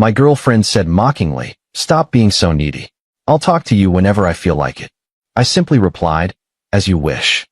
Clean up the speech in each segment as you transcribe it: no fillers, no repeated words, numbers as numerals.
My girlfriend said mockingly, "Stop being so needy. I'll talk to you whenever I feel like it." I simply replied, "As you wish."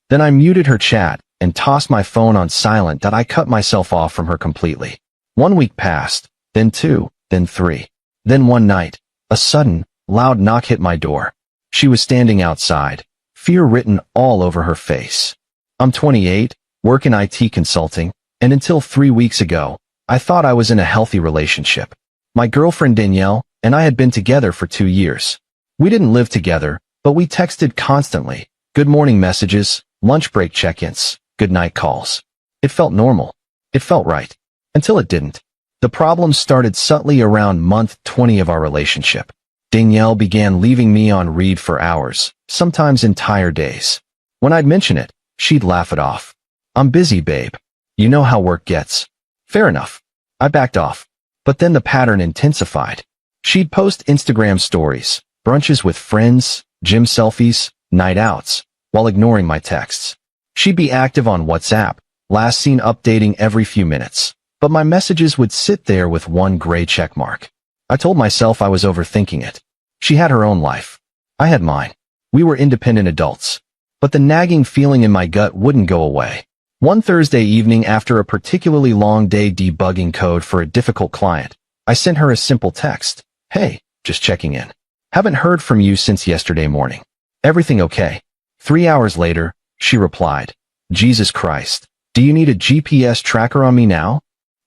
Then I muted her chat and tossed my phone on silent that I cut myself off from her completely. 1 week passed, then 2, then 3. Then one night, a sudden, loud knock hit my door. She was standing outside, fear written all over her face. I'm 28, work in IT consulting, and until 3 weeks ago, I thought I was in a healthy relationship. My girlfriend Danielle and I had been together for 2 years. We didn't live together, but we texted constantly, good morning messages, lunch break check-ins, good night calls. It felt normal. It felt right. Until it didn't. The problems started subtly around month 20 of our relationship. Danielle began leaving me on read for hours, sometimes entire days. When I'd mention it, she'd laugh it off. "I'm busy, babe. You know how work gets." Fair enough. I backed off. But then the pattern intensified. She'd post Instagram stories, brunches with friends, gym selfies, night outs, while ignoring my texts. She'd be active on WhatsApp, last seen updating every few minutes, but my messages would sit there with one gray check mark. I told myself I was overthinking it. She had her own life. I had mine. We were independent adults. But the nagging feeling in my gut wouldn't go away. One Thursday evening after a particularly long day debugging code for a difficult client, I sent her a simple text. "Hey, just checking in. Haven't heard from you since yesterday morning. Everything okay?" 3 hours later, she replied, "Jesus Christ, do you need a GPS tracker on me now?"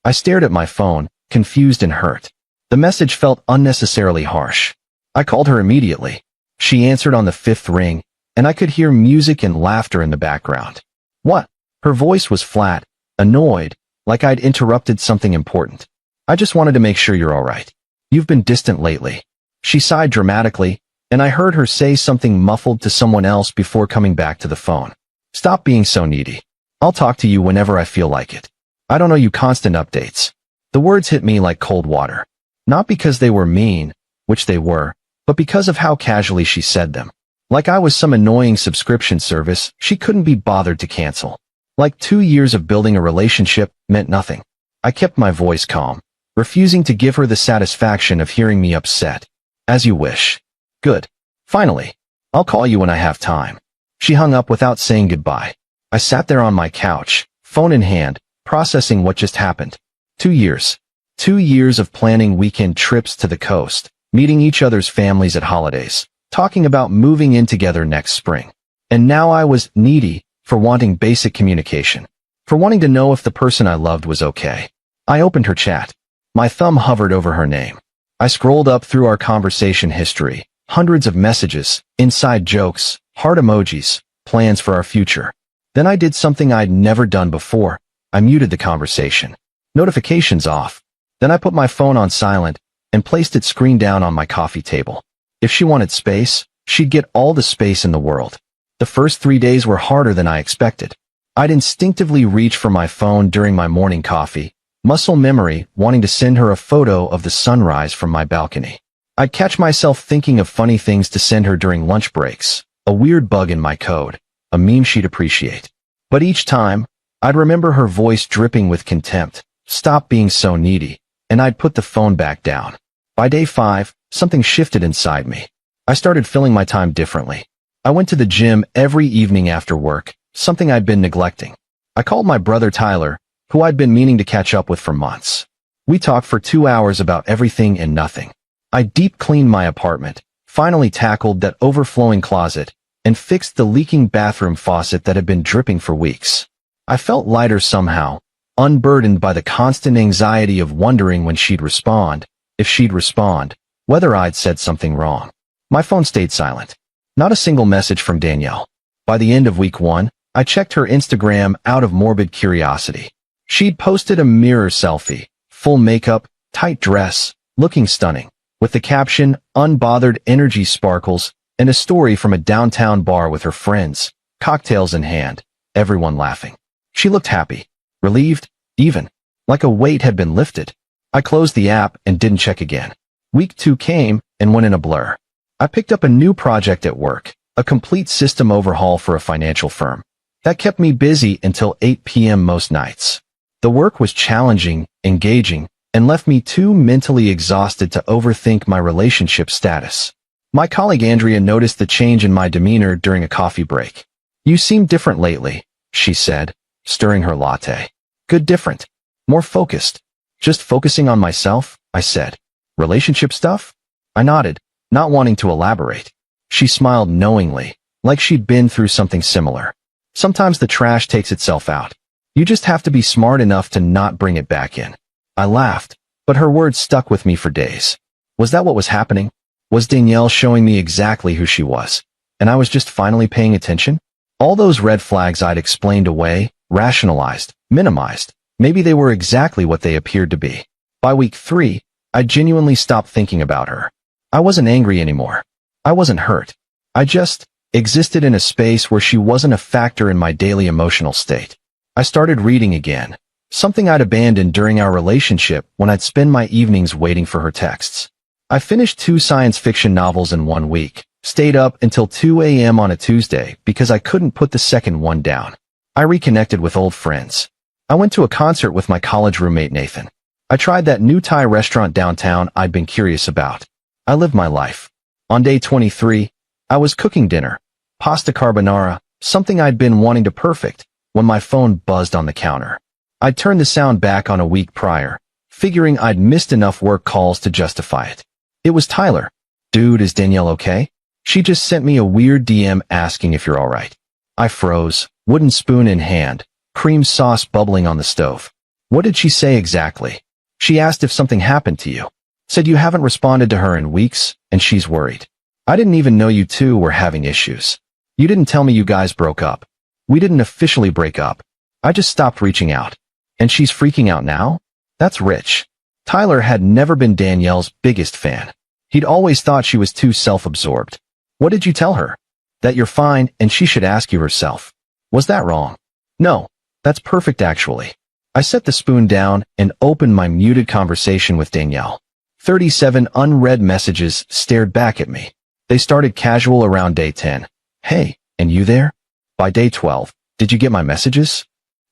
I stared at my phone, confused and hurt. The message felt unnecessarily harsh. I called her immediately. She answered on the 5th ring, and I could hear music and laughter in the background. "What?" Her voice was flat, annoyed, like I'd interrupted something important. "I just wanted to make sure you're all right. You've been distant lately." She sighed dramatically, and I heard her say something muffled to someone else before coming back to the phone. "Stop being so needy. I'll talk to you whenever I feel like it. I don't owe you constant updates." The words hit me like cold water. Not because they were mean, which they were, but because of how casually she said them. Like I was some annoying subscription service she couldn't be bothered to cancel. Like 2 years of building a relationship meant nothing. I kept my voice calm, refusing to give her the satisfaction of hearing me upset. "As you wish." "Good. Finally. I'll call you when I have time." She hung up without saying goodbye. I sat there on my couch, phone in hand, processing what just happened. 2 years. 2 years of planning weekend trips to the coast, meeting each other's families at holidays, talking about moving in together next spring. And now I was needy for wanting basic communication, for wanting to know if the person I loved was okay. I opened her chat. My thumb hovered over her name. I scrolled up through our conversation history, hundreds of messages, inside jokes, heart emojis, plans for our future. Then I did something I'd never done before. I muted the conversation. Notifications off. Then I put my phone on silent and placed its screen down on my coffee table. If she wanted space, she'd get all the space in the world. The first 3 days were harder than I expected. I'd instinctively reach for my phone during my morning coffee, muscle memory wanting to send her a photo of the sunrise from my balcony. I'd catch myself thinking of funny things to send her during lunch breaks, a weird bug in my code, a meme she'd appreciate. But each time, I'd remember her voice dripping with contempt, "Stop being so needy," and I'd put the phone back down. By day 5, something shifted inside me. I started filling my time differently. I went to the gym every evening after work, something I'd been neglecting. I called my brother Tyler, who I'd been meaning to catch up with for months. We talked for 2 hours about everything and nothing. I deep cleaned my apartment, finally tackled that overflowing closet, and fixed the leaking bathroom faucet that had been dripping for weeks. I felt lighter somehow, unburdened by the constant anxiety of wondering when she'd respond, if she'd respond, whether I'd said something wrong. My phone stayed silent. Not a single message from Danielle. By the end of week 1, I checked her Instagram out of morbid curiosity. She'd posted a mirror selfie, full makeup, tight dress, looking stunning, with the caption, "Unbothered energy sparkles," and a story from a downtown bar with her friends, cocktails in hand, everyone laughing. She looked happy, relieved, even, like a weight had been lifted. I closed the app and didn't check again. Week 2 came and went in a blur. I picked up a new project at work, a complete system overhaul for a financial firm. That kept me busy until 8 p.m. most nights. The work was challenging, engaging, and left me too mentally exhausted to overthink my relationship status. My colleague Andrea noticed the change in my demeanor during a coffee break. "You seem different lately," she said, stirring her latte. "Good different. More focused." "Just focusing on myself," I said. "Relationship stuff?" I nodded, not wanting to elaborate. She smiled knowingly, like she'd been through something similar. "Sometimes the trash takes itself out. You just have to be smart enough to not bring it back in." I laughed, but her words stuck with me for days. Was that what was happening? Was Danielle showing me exactly who she was, and I was just finally paying attention? All those red flags I'd explained away, rationalized, minimized, maybe they were exactly what they appeared to be. By week 3, I genuinely stopped thinking about her. I wasn't angry anymore. I wasn't hurt. I just existed in a space where she wasn't a factor in my daily emotional state. I started reading again, something I'd abandoned during our relationship when I'd spend my evenings waiting for her texts. I finished 2 science fiction novels in 1 week, stayed up until 2 a.m. on a Tuesday because I couldn't put the second one down. I reconnected with old friends. I went to a concert with my college roommate Nathan. I tried that new Thai restaurant downtown I'd been curious about. I lived my life. On day 23, I was cooking dinner, pasta carbonara, something I'd been wanting to perfect, when my phone buzzed on the counter. I'd turned the sound back on a week prior, figuring I'd missed enough work calls to justify it. It was Tyler. "Dude, is Danielle okay?" She just sent me a weird DM asking if you're alright. I froze, wooden spoon in hand, cream sauce bubbling on the stove. "What did she say exactly?" "She asked if something happened to you. Said you haven't responded to her in weeks, and she's worried." "I didn't even know you two were having issues. You didn't tell me you guys broke up." "We didn't officially break up. I just stopped reaching out." "And she's freaking out now?" That's rich. Tyler had never been Danielle's biggest fan. He'd always thought she was too self-absorbed. "What did you tell her?" "That you're fine and she should ask you herself." "Was that wrong?" "No, that's perfect actually." I set the spoon down and opened my muted conversation with Danielle. 37 unread messages stared back at me. They started casual around day 10. "Hey, and you there?" By day 12, "Did you get my messages?"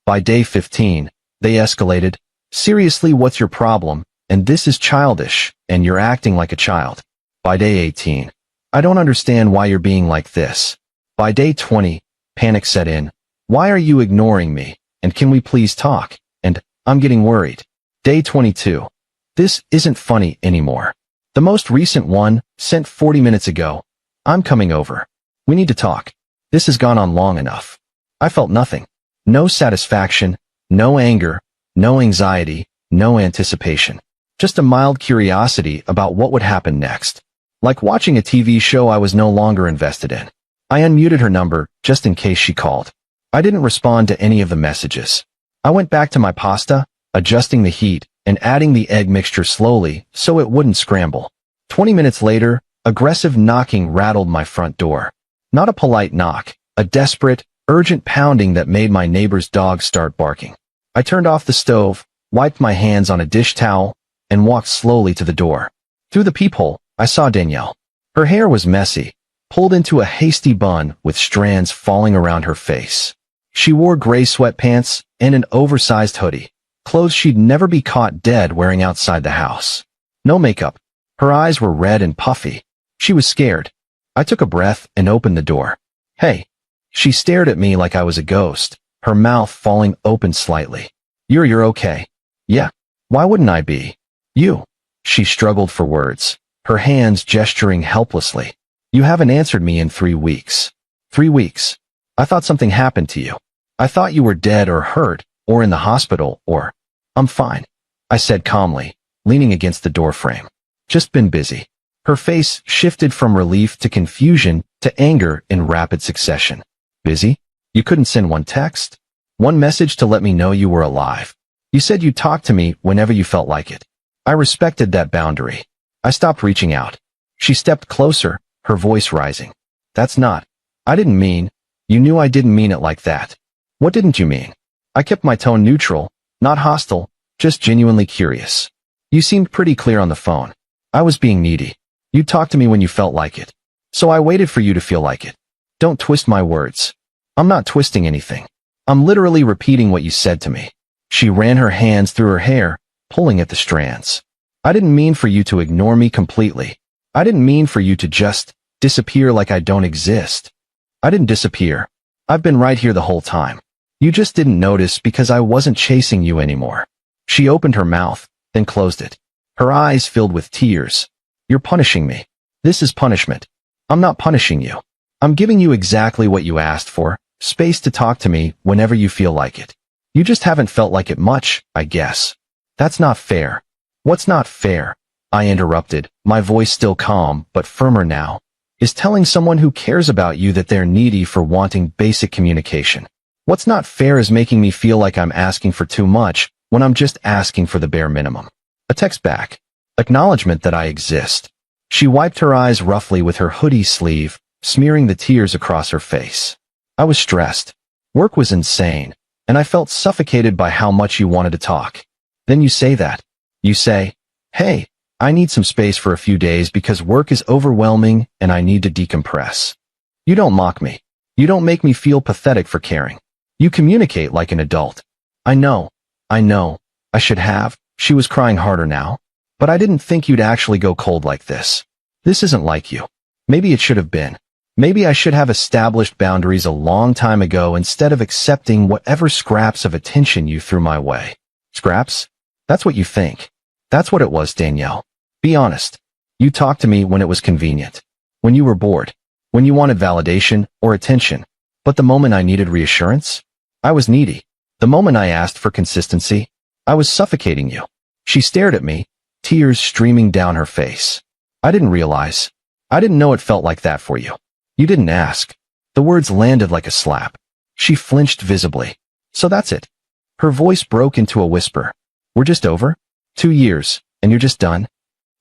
By day 15, they escalated. "Seriously, what's your problem? And this is childish, and you're acting like a child." By day 18, "I don't understand why you're being like this." By day 20, panic set in. "Why are you ignoring me? And can we please talk? And I'm getting worried." Day 22, "This isn't funny anymore." The most recent one, sent 40 minutes ago. "I'm coming over. We need to talk. This has gone on long enough." I felt nothing. No satisfaction, no anger, no anxiety, no anticipation. Just a mild curiosity about what would happen next. Like watching a TV show I was no longer invested in. I unmuted her number, just in case she called. I didn't respond to any of the messages. I went back to my pasta, adjusting the heat, and adding the egg mixture slowly so it wouldn't scramble. 20 minutes later, aggressive knocking rattled my front door. Not a polite knock, a desperate, urgent pounding that made my neighbor's dog start barking. I turned off the stove, wiped my hands on a dish towel, and walked slowly to the door. Through the peephole, I saw Danielle. Her hair was messy, pulled into a hasty bun with strands falling around her face. She wore gray sweatpants and an oversized hoodie, clothes she'd never be caught dead wearing outside the house. No makeup. Her eyes were red and puffy. She was scared. I took a breath and opened the door. "Hey." She stared at me like I was a ghost, her mouth falling open slightly. You're okay." "Yeah. Why wouldn't I be?" "You." She struggled for words, her hands gesturing helplessly. "You haven't answered me in 3 weeks." 3 weeks. I thought something happened to you. I thought you were dead or hurt, or in the hospital, or... "I'm fine," I said calmly, leaning against the doorframe. "Just been busy." Her face shifted from relief to confusion to anger in rapid succession. "Busy? You couldn't send one text? One message to let me know you were alive? You said you'd talk to me whenever you felt like it." I respected that boundary. I stopped reaching out. She stepped closer, her voice rising. "That's not... I didn't mean... You knew I didn't mean it like that." "What didn't you mean?" I kept my tone neutral, not hostile, just genuinely curious. "You seemed pretty clear on the phone. I was being needy. You'd talk to me when you felt like it. So I waited for you to feel like it." "Don't twist my words." "I'm not twisting anything. I'm literally repeating what you said to me." She ran her hands through her hair, pulling at the strands. I didn't mean for you to ignore me completely. I didn't mean for you to just disappear like I don't exist. I didn't disappear. I've been right here the whole time. You just didn't notice because I wasn't chasing you anymore. She opened her mouth, then closed it. Her eyes filled with tears. You're punishing me. This is punishment. I'm not punishing you. I'm giving you exactly what you asked for, space to talk to me whenever you feel like it. You just haven't felt like it much, I guess. That's not fair. What's not fair? I interrupted, my voice still calm but firmer now, is telling someone who cares about you that they're needy for wanting basic communication. What's not fair is making me feel like I'm asking for too much when I'm just asking for the bare minimum. A text back. Acknowledgement that I exist. She wiped her eyes roughly with her hoodie sleeve, smearing the tears across her face. I was stressed. Work was insane, and I felt suffocated by how much you wanted to talk. Then you say that. You say, hey, I need some space for a few days because work is overwhelming and I need to decompress. You don't mock me. You don't make me feel pathetic for caring. You communicate like an adult. I know, I should have. She was crying harder now. But I didn't think you'd actually go cold like this. This isn't like you. Maybe it should have been. Maybe I should have established boundaries a long time ago instead of accepting whatever scraps of attention you threw my way. Scraps? That's what you think. That's what it was, Danielle. Be honest. You talked to me when it was convenient. When you were bored. When you wanted validation or attention. But the moment I needed reassurance, I was needy. The moment I asked for consistency, I was suffocating you. She stared at me, tears streaming down her face. I didn't realize. I didn't know it felt like that for you. You didn't ask. The words landed like a slap. She flinched visibly. So that's it. Her voice broke into a whisper. We're just over? 2 years, and you're just done?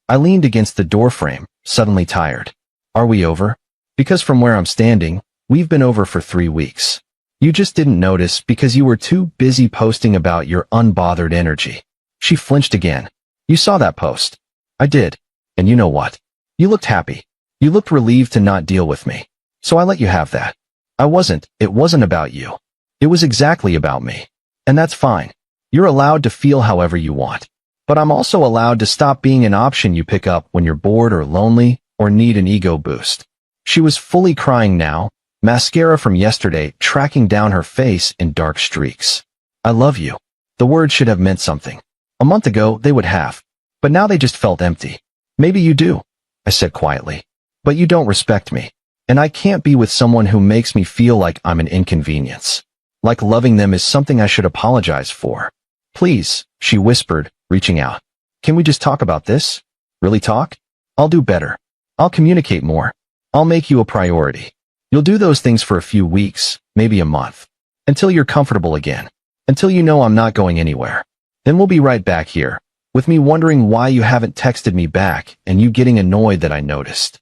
I leaned against the doorframe, suddenly tired. Are we over? Because from where I'm standing, we've been over for 3 weeks. You just didn't notice because you were too busy posting about your unbothered energy. She flinched again. You saw that post. I did. And you know what? You looked happy. You looked relieved to not deal with me. So I let you have that. It wasn't about you. It was exactly about me. And that's fine. You're allowed to feel however you want. But I'm also allowed to stop being an option you pick up when you're bored or lonely or need an ego boost. She was fully crying now, mascara from yesterday tracking down her face in dark streaks. I love you. The words should have meant something. A month ago, they would have. But now they just felt empty. Maybe you do, I said quietly. But you don't respect me. And I can't be with someone who makes me feel like I'm an inconvenience. Like loving them is something I should apologize for. Please, she whispered, reaching out. Can we just talk about this? Really talk? I'll do better. I'll communicate more. I'll make you a priority. You'll do those things for a few weeks, maybe a month. Until you're comfortable again. Until you know I'm not going anywhere. Then we'll be right back here, with me wondering why you haven't texted me back and you getting annoyed that I noticed.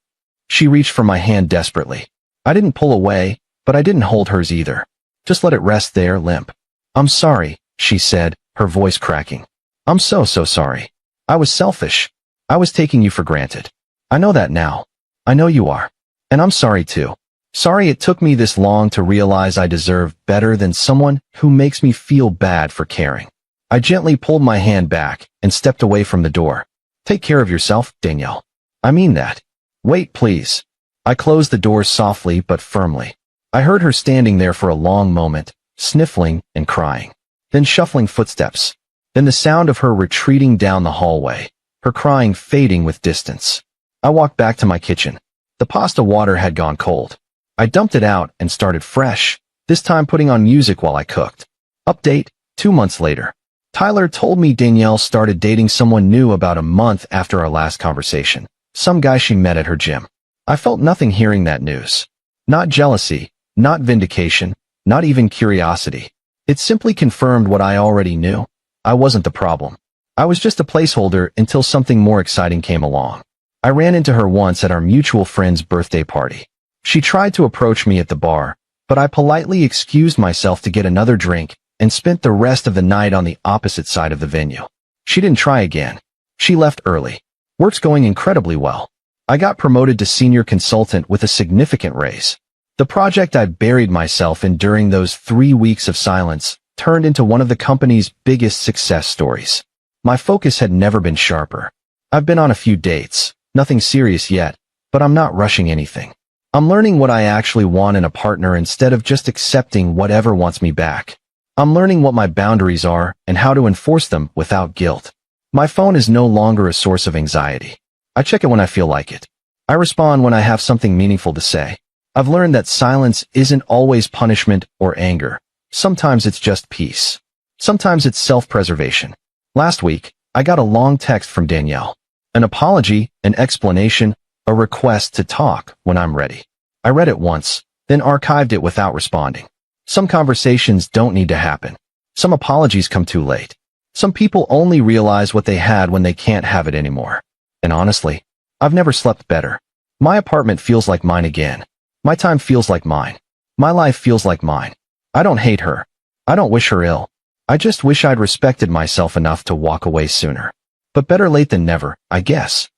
She reached for my hand desperately. I didn't pull away, but I didn't hold hers either. Just let it rest there, limp. I'm sorry, she said, her voice cracking. I'm so sorry. I was selfish. I was taking you for granted. I know that now. I know you are. And I'm sorry too. Sorry it took me this long to realize I deserve better than someone who makes me feel bad for caring. I gently pulled my hand back and stepped away from the door. Take care of yourself, Danielle. I mean that. Wait, please. I closed the door softly but firmly. I heard her standing there for a long moment, sniffling and crying. Then shuffling footsteps. Then the sound of her retreating down the hallway, her crying fading with distance. I walked back to my kitchen. The pasta water had gone cold. I dumped it out and started fresh, this time putting on music while I cooked. Update, 2 months later. Tyler told me Danielle started dating someone new about a month after our last conversation. Some guy she met at her gym. I felt nothing hearing that news. Not jealousy, not vindication, not even curiosity. It simply confirmed what I already knew. I wasn't the problem. I was just a placeholder until something more exciting came along. I ran into her once at our mutual friend's birthday party. She tried to approach me at the bar, but I politely excused myself to get another drink and spent the rest of the night on the opposite side of the venue. She didn't try again. She left early. Work's going incredibly well. I got promoted to senior consultant with a significant raise. The project I buried myself in during those 3 weeks of silence turned into one of the company's biggest success stories. My focus had never been sharper. I've been on a few dates, nothing serious yet, but I'm not rushing anything. I'm learning what I actually want in a partner instead of just accepting whatever wants me back. I'm learning what my boundaries are and how to enforce them without guilt. My phone is no longer a source of anxiety. I check it when I feel like it. I respond when I have something meaningful to say. I've learned that silence isn't always punishment or anger. Sometimes it's just peace. Sometimes it's self-preservation. Last week, I got a long text from Danielle. An apology, an explanation, a request to talk when I'm ready. I read it once, then archived it without responding. Some conversations don't need to happen. Some apologies come too late. Some people only realize what they had when they can't have it anymore. And honestly, I've never slept better. My apartment feels like mine again. My time feels like mine. My life feels like mine. I don't hate her. I don't wish her ill. I just wish I'd respected myself enough to walk away sooner. But better late than never, I guess.